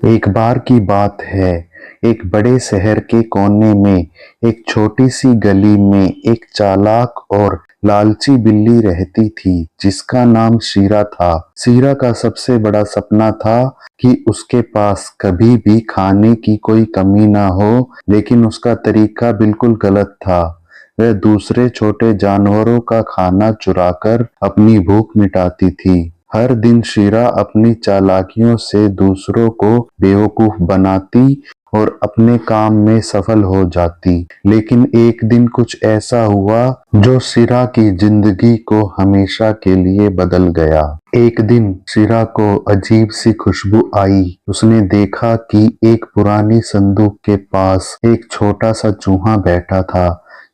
एक बार की बात है, एक बड़े शहर के कोने में एक छोटी सी गली में एक चालाक और लालची बिल्ली रहती थी जिसका नाम शीरा था। शीरा का सबसे बड़ा सपना था कि उसके पास कभी भी खाने की कोई कमी ना हो, लेकिन उसका तरीका बिल्कुल गलत था। वह दूसरे छोटे जानवरों का खाना चुराकर अपनी भूख मिटाती थी। हर दिन शीरा अपनी चालाकियों से दूसरों को बेवकूफ बनाती और अपने काम में सफल हो जाती। लेकिन एक दिन कुछ ऐसा हुआ जो शीरा की जिंदगी को हमेशा के लिए बदल गया। एक दिन शीरा को अजीब सी खुशबू आई। उसने देखा कि एक पुरानी संदूक के पास एक छोटा सा चूहा बैठा था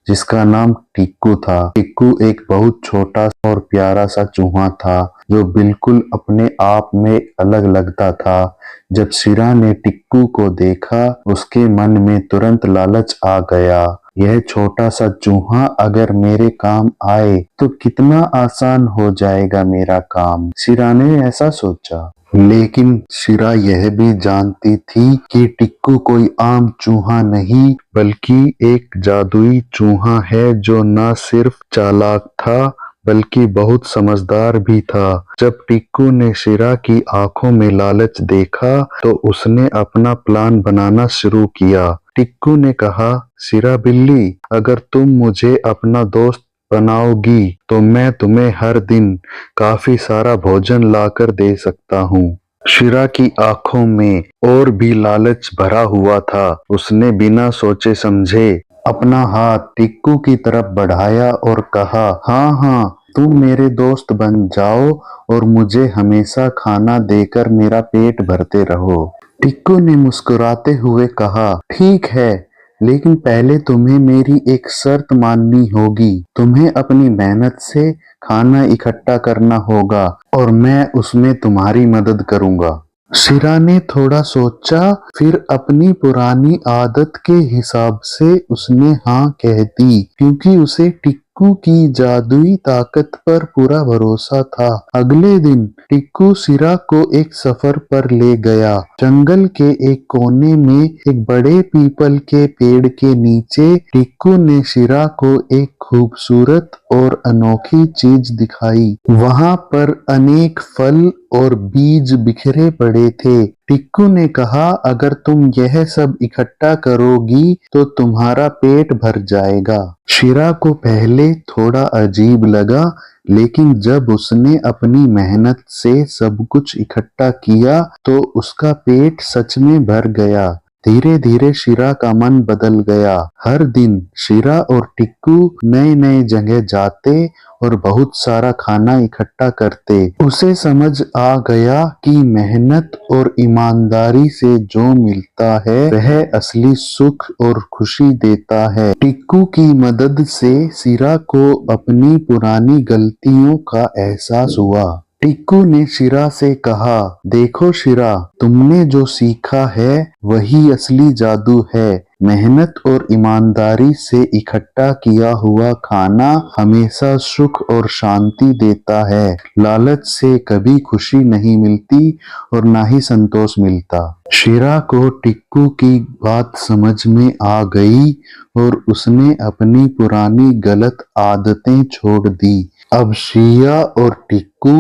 जिसका नाम टिक्कू था। टिक्कू एक बहुत छोटा और प्यारा सा चूहा था जो बिल्कुल अपने आप में अलग लगता था। जब शीरा ने टिक्कू को देखा, उसके मन में तुरंत लालच आ गया। यह छोटा सा चूहा अगर मेरे काम आए तो कितना आसान हो जाएगा मेरा काम, शीरा ने ऐसा सोचा। लेकिन शीरा यह भी जानती थी कि टिक्कू कोई आम चूहा नहीं बल्कि एक जादुई चूहा है जो न सिर्फ चालाक था बल्कि बहुत समझदार भी था। जब टिक्कू ने शीरा की आंखों में लालच देखा तो उसने अपना प्लान बनाना शुरू किया। टिक्कू ने कहा, शीरा बिल्ली, अगर तुम मुझे अपना दोस्त बनाओगी तो मैं तुम्हें हर दिन काफी सारा भोजन लाकर दे सकता हूँ। शीरा की आंखों में और भी लालच भरा हुआ था। उसने बिना सोचे समझे अपना हाथ टिक्कू की तरफ बढ़ाया और कहा, हाँ हाँ, तुम मेरे दोस्त बन जाओ और मुझे हमेशा खाना देकर मेरा पेट भरते रहो। टिक्कू ने मुस्कुराते हुए कहा, ठीक है, लेकिन पहले तुम्हें मेरी एक शर्त माननी होगी। तुम्हें अपनी मेहनत से खाना इकट्ठा करना होगा और मैं उसमें तुम्हारी मदद करूंगा। शीरा ने थोड़ा सोचा, फिर अपनी पुरानी आदत के हिसाब से उसने हाँ कह दी, क्योंकि उसे टिक्कू की जादुई ताकत पर पूरा भरोसा था। अगले दिन टिक्कू शीरा को एक सफर पर ले गया। जंगल के एक कोने में एक बड़े पीपल के पेड़ के नीचे टिक्कू ने शीरा को एक खूबसूरत और अनोखी चीज दिखाई। वहां पर अनेक फल और बीज बिखरे पड़े थे। टिक्कू ने कहा, अगर तुम यह सब इकट्ठा करोगी तो तुम्हारा पेट भर जाएगा। शीरा को पहले थोड़ा अजीब लगा, लेकिन जब उसने अपनी मेहनत से सब कुछ इकट्ठा किया तो उसका पेट सच में भर गया। धीरे धीरे शीरा का मन बदल गया। हर दिन शीरा और टिक्कू नए नए जगह जाते और बहुत सारा खाना इकट्ठा करते। उसे समझ आ गया कि मेहनत और ईमानदारी से जो मिलता है वह असली सुख और खुशी देता है। टिक्कू की मदद से शीरा को अपनी पुरानी गलतियों का एहसास हुआ। टिक्कू ने शीरा से कहा, देखो शीरा, तुमने जो सीखा है वही असली जादू है। मेहनत और ईमानदारी से इकट्ठा किया हुआ खाना हमेशा सुख और शांति देता है। लालच से कभी खुशी नहीं मिलती और ना ही संतोष मिलता। शीरा को टिक्कू की बात समझ में आ गई और उसने अपनी पुरानी गलत आदतें छोड़ दी। अब शीरा और टिक्कू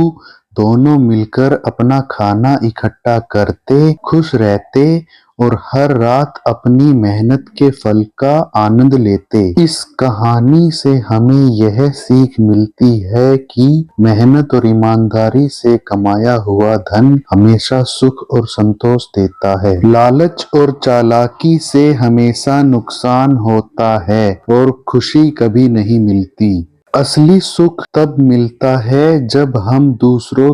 दोनों मिलकर अपना खाना इकट्ठा करते, खुश रहते और हर रात अपनी मेहनत के फल का आनंद लेते। इस कहानी से हमें यह सीख मिलती है कि मेहनत और ईमानदारी से कमाया हुआ धन हमेशा सुख और संतोष देता है। लालच और चालाकी से हमेशा नुकसान होता है और खुशी कभी नहीं मिलती। असली सुख तब मिलता है जब हम दूसरों